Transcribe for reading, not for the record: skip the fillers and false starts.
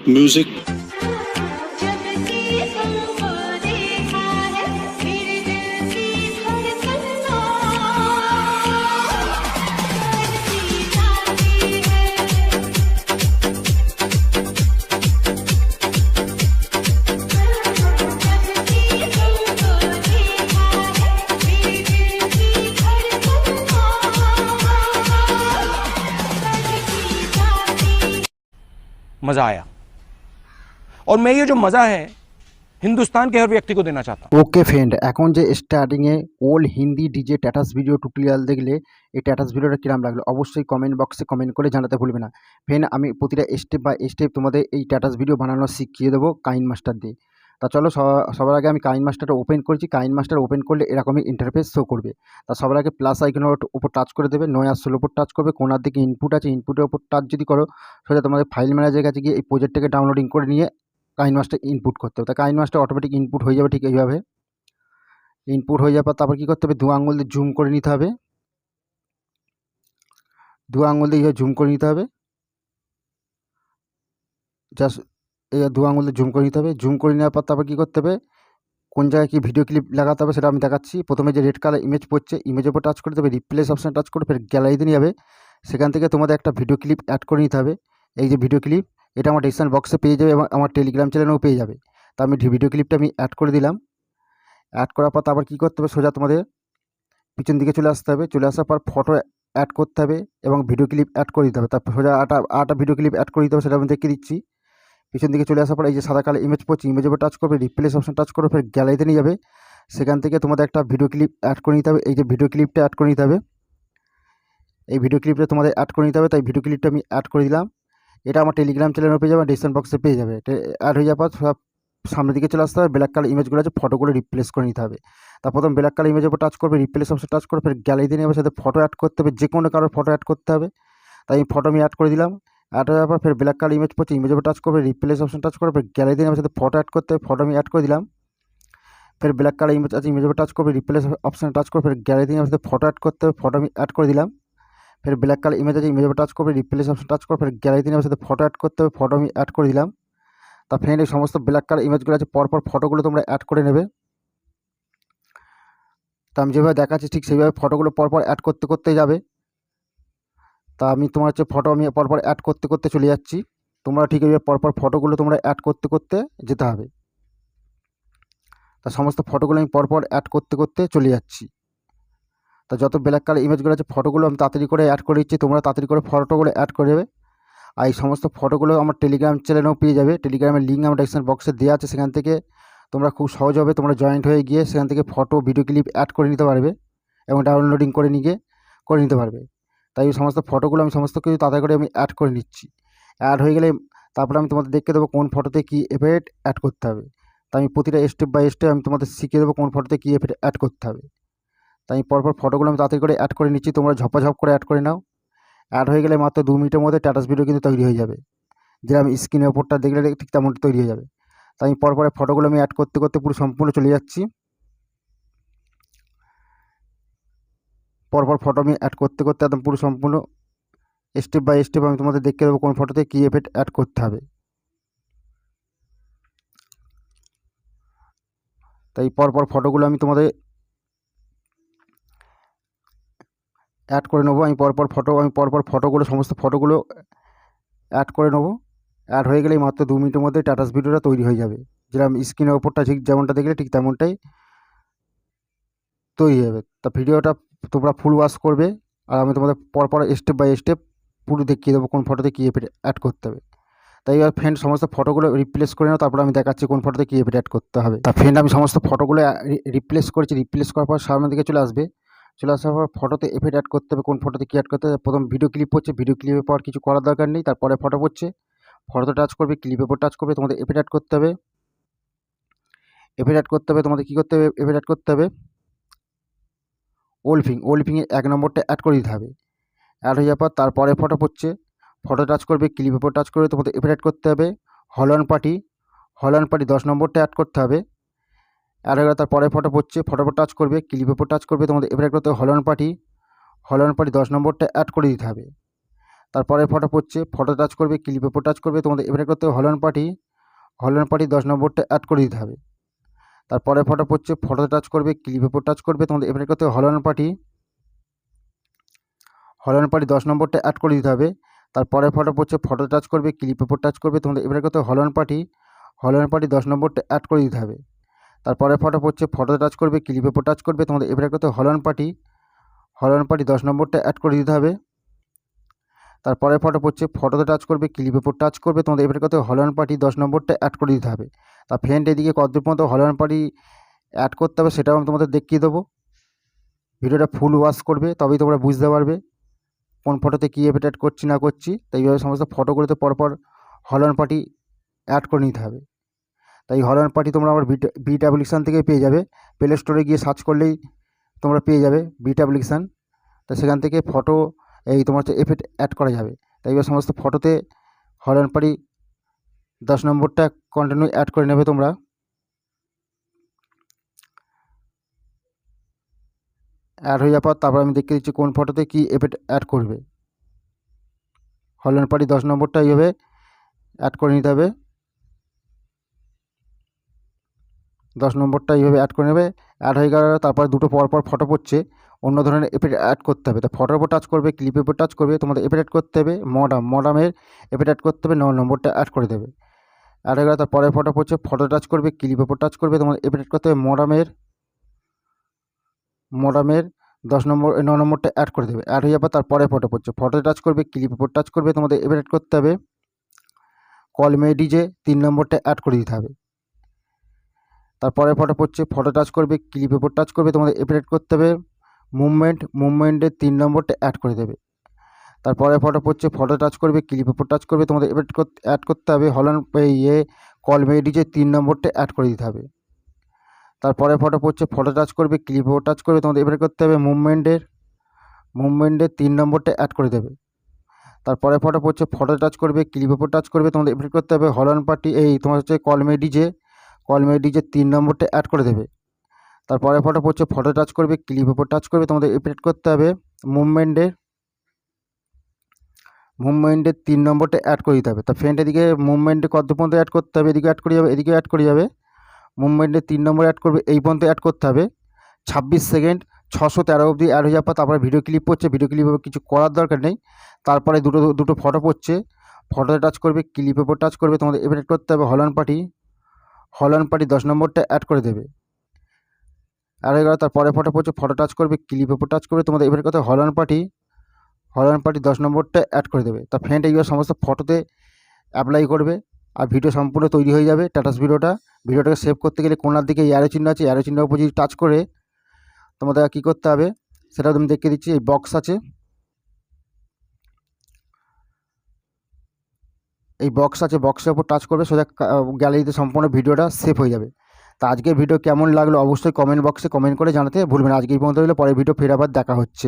music. मज़ा आया और मैं ये जो मज़ा है हिंदुस्तान के हर व्यक्ति को देना चाहता हूँ। ওকে ফ্রেন্ড, এখন যে স্টার্টিংয়ে old Hindi DJ status video tutorial দেখলে এই স্ট্যাটাস ভিডিওটা কিরম লাগলো অবশ্যই কমেন্ট বক্সে কমেন্ট করে জানাতে ভুলবে না। ফ্রেন্ড, আমি প্রতিটা স্টেপ বাই স্টেপ তোমাদের এই স্ট্যাটাস ভিডিও বানানো শিখিয়ে দেবো কাইন মাস্টার দিয়ে। তা চলো সবার আগে আমি কাইন মাস্টারটা ওপেন করছি। কাইন মাস্টার ওপেন করলে এরকমই ইন্টারফেস শো করবে। তা সবার আগে প্লাস আইকনের উপর টাচ করে দেবে, নয় আসল উপর টাচ করবে, কোনার দিকে ইনপুট আছে, ইনপুটের উপর টাচ যদি করো সোজা তোমাদের ফাইল ম্যানেজারের কাছে গিয়ে এই প্রজেক্টটাকে ডাউনলোডিং করে নিয়ে কাইন মাস্টার ইনপুট করতে হবে। তা কাইন মাস্টার অটোমেটিক ইনপুট হয়ে যাবে ঠিক এইভাবে। ইনপুট হয়ে যাওয়ার পর তারপর কী করতে হবে, দু আঙুল দিয়ে জুম করে নিতে হবে, দু আঙুল দিয়ে এইভাবে জুম করে নিতে হবে, জাস্ট এই দু আঙুল দিয়ে জুম করে নিতে হবে। জুম করে নেওয়ার পর তারপর কী করতে হবে, কোন জায়গায় কী ভিডিও ক্লিপ লাগাতে হবে সেটা আমি দেখাচ্ছি। প্রথমে যে রেড কালার ইমেজ পড়ছে, ইমেজের উপর টাচ করে দেবে, রিপ্লেস অপশানে টাচ করে ফের গ্যালারিতে নিয়ে যাবে। সেখান থেকে তোমাদের একটা ভিডিও ক্লিপ অ্যাড করে নিতে হবে। এই যে ভিডিও ক্লিপ, এটা আমার ডিসক্রিপশন বক্সে পেয়ে যাবে এবং আমার টেলিগ্রাম চ্যানেলেও পেয়ে যাবে। তা আমি ভিডিও ক্লিপটা আমি অ্যাড করে দিলাম। অ্যাড করার পর তারপর কী করতে হবে, সোজা তোমাদের পিছন দিকে চলে আসতে হবে। চলে আসার পর ফটো অ্যাড করতে হবে এবং ভিডিও ক্লিপ অ্যাড করে দিতে হবে। তারপর সোজা আটা ভিডিও ক্লিপ অ্যাড করে দিতে হবে, সেটা আমি দেখিয়ে দিচ্ছি। পিছন দিকে চলে আসার পর এই যে সাদা কালো ইমেজ পড়ছে, ইমেজের উপর টাচ করবে, রিপ্লেস অপশন টাচ করবে, ফের গ্যালারিতে নিয়ে যাবে। সেখান থেকে তোমাদের একটা ভিডিও ক্লিপ অ্যাড করে নিতে হবে। এই যে ভিডিও ক্লিপটা অ্যাড করে নিতে হবে, এই ভিডিও ক্লিপটা তোমাদের অ্যাড করে নিতে হবে। তাই ভিডিও ক্লিপটা আমি অ্যাড করে দিলাম। এটা আমার টেলিগ্রাম চ্যানেলে পেয়ে যাবে, ডিসক্রিপশন বক্সে পেয়ে যাবে। অ্যাড হয়ে যাওয়ার পর সব সামনের দিকে চলে আসতে হবে। ব্ল্যাক কালার ইমেজগুলো আছে, ফটোগুলো রিপ্লেস করে নিতে হবে। তার প্রথম ব্ল্যাক কালার ইমেজের উপর টাচ করবে, রিপ্লেস অপশন টাচ করে ফের গ্যালারিতে নিয়ে যাবে, সাথে ফটো অ্যাড করতে হবে, যে কোনো কারোর ফটো অ্যাড করতে হবে। তাই আমি ফটো আমি অ্যাড করে দিলাম। অ্যাড হয়ে যাওয়ার পর ফের ব্ল্যাক কালার ইমেজ পড়ছে, ইমেজের উপর টাচ করবে, রিপ্লেস অপশন টাচ করবে, গ্যালারিতে নিয়ে যাবে, সাথে ফটো অ্যাড করতে হবে, ফটো আমি অ্যাড করে দিলাম। ফের ব্ল্যাক কালার ইমেজ আছে, ইমেজের উপর টাচ করবে, রিপ্লেস অপশানে টাচ করবে, ফের গ্যালারিতে নিয়ে যাবে, সাথে ফটো অ্যাড করতে হবে, ফটো আমি অ্যাড করে দিলাম। ফের ব্ল্যাক কালার ইমেজ আছে, ইমেজের উপর টাচ করবে, রিপ্লেস অপশন টাচ করবে, ফের গ্যালারিতে নিয়ে যাবে, সাথে ফটো অ্যাড করতে হবে, ফটো আমি অ্যাড করে দিলাম। তা ফ্রেন্ড, এই সমস্ত ব্ল্যাক কালার ইমেজগুলো আছে, পরপর ফটোগুলো তোমরা অ্যাড করে নেবে। তা আমি যেভাবে দেখাচ্ছি ঠিক সেইভাবে ফটোগুলো পরপর অ্যাড করতে করতে যাবে। তা আমি তোমার হচ্ছে ফটো আমি পরপর অ্যাড করতে করতে চলে যাচ্ছি। তোমরা ঠিক এইভাবে পরপর ফটোগুলো তোমরা অ্যাড করতে করতে যেতে হবে। তা সমস্ত ফটোগুলো আমি পরপর অ্যাড করতে করতে চলে যাচ্ছি। তা যত ব্ল্যাক কালার ইমেজগুলো আছে ফটোগুলো আমি তাড়াতাড়ি করে অ্যাড করে দিচ্ছি, তোমরা তাড়াতাড়ি করে ফটোগুলো অ্যাড করে দেবে। আর এই সমস্ত ফটোগুলো আমার টেলিগ্রাম চ্যানেলেও পেয়ে যাবে। টেলিগ্রামের লিঙ্ক আমার ডেসক্রিপশন বক্সে দেওয়া আছে, সেখান থেকে তোমরা খুব সহজভাবে তোমরা জয়েন্ট হয়ে গিয়ে সেখান থেকে ফটো ভিডিও ক্লিপ অ্যাড করে নিতে পারবে এবং ডাউনলোডিং করে নিতে পারবে। তাই এই সমস্ত ফটোগুলো আমি সমস্ত কিছু তাড়াতাড়ি করে আমি অ্যাড করে নিচ্ছি। অ্যাড হয়ে গেলে তারপরে আমি তোমাদের দেখে দেবো কোন ফটোতে কী এফেক্ট অ্যাড করতে হবে। তাই আমি প্রতিটা স্টেপ বাই স্টেপ আমি তোমাদের শিখিয়ে দেবো কোন ফটোতে কী এফেক্ট অ্যাড করতে হবে। তাই আমি পরপর ফটোগুলো আমি তাড়াতাড়ি করে অ্যাড করে নিচ্ছি, তোমরা ঝপাঝপ করে অ্যাড করে নাও। অ্যাড হয়ে গেলে মাত্র 2 মিনিটের মধ্যে স্ট্যাটাস ভিডিও কিন্তু তৈরি হয়ে যাবে, যেটা আমি স্ক্রিনের ওপরটা দেখলে ঠিক তেমনটা তৈরি হয়ে যাবে। তাই আমি পরপর ফটোগুলো আমি অ্যাড করতে করতে পুরো সম্পূর্ণ চলে যাচ্ছি। পরপর ফটো আমি অ্যাড করতে করতে একদম পুরো সম্পূর্ণ স্টেপ বাই স্টেপ আমি তোমাদের দেখে দেবো কোন ফটোতে কী এফেক্ট অ্যাড করতে হবে। তাই পরপর ফটোগুলো আমি তোমাদের অ্যাড করে নেবো। আমি পরপর ফটোগুলো সমস্ত ফটোগুলো অ্যাড করে নেবো। অ্যাড হয়ে গেলেই মাত্র 2 মিনিটের মধ্যে স্ট্যাটাস ভিডিওটা তৈরি হয়ে যাবে, যেটা আমি স্ক্রিনের ওপরটা ঠিক যেমনটা দেখলে ঠিক তেমনটাই তৈরি হয়ে যাবে। তা ভিডিওটা তোমরা ফুল ওয়াচ করবে আর আমি তোমাদের পরপর স্টেপ বাই স্টেপ পুরো দেখিয়ে দেবো কোন ফটোতে কী এফেক্ট অ্যাড করতে হবে। তাই এবার ফ্রেন্ড সমস্ত ফটোগুলো রিপ্লেস করে নাও, তারপর আমি দেখাচ্ছি কোন ফটোতে কী এফেক্ট অ্যাড করতে হবে। তা ফ্রেন্ড, আমি সমস্ত ফটোগুলো রিপ্লেস করেছি। রিপ্লেস করার পর সামনের দিকে চলে আসবে। চলে আসার পর ফটোতে এফেক্ট অ্যাড করতে হবে, কোন ফটোতে কী অ্যাড করতে হবে। প্রথম ভিডিও ক্লিপ পড়ছে, ভিডিও ক্লিপের পর কিছু করার দরকার নেই। তারপরে ফটো পড়ছে, ফটোতে টাচ করবে, ক্লিপের উপর টাচ করবে, তোমাদের এফেক্ট অ্যাড করতে হবে। এফেক্ট অ্যাড করতে হবে, তোমাদের কী করতে হবে, এফেক্ট অ্যাড করতে হবে ওলফিংয়ে 1 নম্বরটা অ্যাড করে দিতে হবে। অ্যাড হয়ে যাওয়ার পর তারপরে ফটো পড়ছে, ফটো টাচ করবে, ক্লিপের উপর টাচ করবে, তোমাদের এফেক্ট অ্যাড করতে হবে। হলন পার্টি 10 নম্বরটা অ্যাড করতে হবে। অ্যাড হয়ে গেলে তারপরে ফটো পড়ছে, ফটোর উপর টাচ করবে, ক্লিপের উপর টাচ করবে, তোমাদের এফেক্ট করতে হবে হলন পার্টি 10 নম্বরটা অ্যাড করে দিতে হবে। তারপরে ফটো পড়ছে, ফটো টাচ করবে, ক্লিপের উপর টাচ করবে, তোমাদের এবারে করতে হবে হলন পার্টি 10 নম্বরটা অ্যাড করে দিতে হবে। তারপরে ফটো পড়ছে, ফটো টাচ করবে, ক্লিপের উপর টাচ করবে, তোমাদের এবারে করতে হবে হলন পার্টি 10 নম্বরটা অ্যাড করে দিতে হবে। তারপরে ফটো পড়ছে, ফটো টাচ করবে, ক্লিপের উপর টাচ করবে, তোমাদের এবারে করতে হবে হলন পার্টি 10 নম্বরটা অ্যাড করে দিতে হবে। তারপরে ফটো পড়ছে, ফটো টাচ করবে, ক্লিপের উপর টাচ করবে, তোমাদের এবারে করতে হবে হলন পার্টি 10 নম্বরটা অ্যাড করে দিতে হবে। তারপরে ফটো পড়ছে, ফটোতে টাচ করবে, ক্লিপের উপর টাচ করবে, তোমাদের এবারে করতে হবে হলন পার্টি 10 নম্বরটা অ্যাড করে দিতে হবে। তা ফ্রেন্ড এদিকে কতদূর পর্যন্ত হলন পার্টি অ্যাড করতে হবে সেটাও আমি তোমাদের দেখিয়ে দেবো। ভিডিওটা ফুল ওয়াচ করবে, তবেই তোমরা বুঝতে পারবে কোন ফটোতে কী এফেক্ট অ্যাড করছি না করছি। তাই এইভাবে সমস্ত ফটোগুলোতে পরপর হলন পার্টি অ্যাড করে নিতে হবে। তাই হলন পার্টি তোমরা আমার বিট অ্যাপ্লিকেশান থেকে পেয়ে যাবে। প্লে স্টোরে গিয়ে সার্চ করলেই তোমরা পেয়ে যাবে বিট অ্যাপ্লিকেশান। তো সেখান থেকে ফটো তোমার হচ্ছে এফেক্ট অ্যাড করা যাবে। তাই এবার সমস্ত ফটোতে হলন পার্টি 10 নম্বরটা কন্টিনিউ অ্যাড করে নেবে তোমরা। অ্যাড হয়ে যাওয়ার পর তারপর আমি দেখিয়ে দিচ্ছি কোন ফটোতে কী এফেক্ট অ্যাড করবে। হলন পার্টি 10 নম্বরটা এইভাবে অ্যাড করে নিতে হবে। 10 নম্বরটা এইভাবে অ্যাড করে নেবে। অ্যাড হয়ে গেলে তারপর দুটো পরপর ফটো পড়ছে, অন্য ধরনের এফেক্ট অ্যাড করতে হবে। তো ফটোর উপর টাচ করবে, ক্লিপের উপর টাচ করবে, তোমাদের এফেক্ট অ্যাড করতে হবে মডামের এফেক্ট অ্যাড করতে হবে, 9 নম্বরটা অ্যাড করে দেবে। অ্যাড হয়ে গেলে তারপরে ফটো পড়ছে, ফটো টাচ করবে, ক্লিপের উপর টাচ করবে, তোমাদের এফেক্ট অ্যাড করতে হবে মডামের 9 নম্বরটা অ্যাড করে দেবে। অ্যাড হয়ে যাবার তারপরে ফটো পড়ছে, ফটো টাচ করবে, ক্লিপের উপর টাচ করবে, তোমাদের এফেক্ট অ্যাড করতে হবে কলমেডিজে 3 নম্বরটা অ্যাড করে দিতে হবে। তারপরে ফটো পড়ছে, ফটো টাচ করবে, ক্লিপের উপর টাচ করবে, তোমাদের এফেক্ট করতে হবে মুভমেন্টের 3 নম্বরটা অ্যাড করে দেবে। তারপরে ফটো পড়ছে, ফটো টাচ করবে, ক্লিপের উপর টাচ করবে, তোমাদের এফেক্ট অ্যাড করতে হবে কলমেডিজে 3 নম্বরটা অ্যাড করে দিতে হবে। তারপরে ফটো পড়ছে, ফটো টাচ করবে, ক্লিপের উপর টাচ করবে, তোমাদের এফেক্ট করতে হবে মুভমেন্টের 3 নম্বরটা অ্যাড করে দেবে। তারপরে ফটো পড়ছে, ফটো টাচ করবে, ক্লিপের উপর টাচ করবে, তোমাদের এফেক্ট করতে হবে হলন-পার্টি তোমার হচ্ছে কলমেডিজে 3 নম্বরটা অ্যাড করে দেবে। তারপরে ফটো পড়ছে, ফটো টাচ করবে, ক্লিপের উপর টাচ করবে, তোমাদের এফেক্ট করতে হবে মুভমেন্টের 3 নম্বরটা অ্যাড করে দিতে হবে। তা ফ্রেন্ড এদিকে মুভমেন্টে কত পর্যন্ত অ্যাড করতে হবে, এদিকে অ্যাড করে যাবে, এদিকে অ্যাড করে যাবে। মুভমেন্টের 3 নম্বর অ্যাড করবে, এই পর্যন্ত অ্যাড করতে হবে। 26 সেকেন্ড 613 অবধি অ্যাড হয়ে যাওয়ার পর তারপরে ভিডিও ক্লিপ পড়ছে, ভিডিও ক্লিপে কিছু করার দরকার নেই। তারপরে দুটো ফটো পড়ছে, ফটোতে টাচ করবে, ক্লিপের উপর টাচ করবে, তোমাদের এফেক্ট করতে হবে হলন-পার্টি 10 নম্বরটা অ্যাড করে দেবে। অ্যাড হয়ে গেল, তারপরে ফটো পড়ছে, ফটো টাচ করবে, ক্লিপের উপর টাচ করবে, তোমাদের এফেক্ট করতে হবে হলন-পার্টি 10 নম্বরটা অ্যাড করে দেবে। তা ফ্রেন্ড এইগুলো সমস্ত ফটোতে অ্যাপ্লাই করবে আর ভিডিও সম্পূর্ণ তৈরি হয়ে যাবে। ভিডিওটাকে সেভ করতে গেলে কোনার দিকে অ্যারো চিহ্ন আছে, অ্যারো চিহ্নের উপর যদি টাচ করে তোমাদের কী করতে হবে সেটা তুমি দেখিয়ে দিচ্ছি। এই বক্স আছে, বক্সের উপর টাচ করবে, সোজা গ্যালারিতে সম্পূর্ণ ভিডিওটা সেভ হয়ে যাবে। তা আজকের ভিডিও কেমন লাগলো অবশ্যই কমেন্ট বক্সে কমেন্ট করে জানাতে ভুলবেন না। আজকে এই পর্যন্ত হলে পরের ভিডিও ফের আবার দেখা হচ্ছে।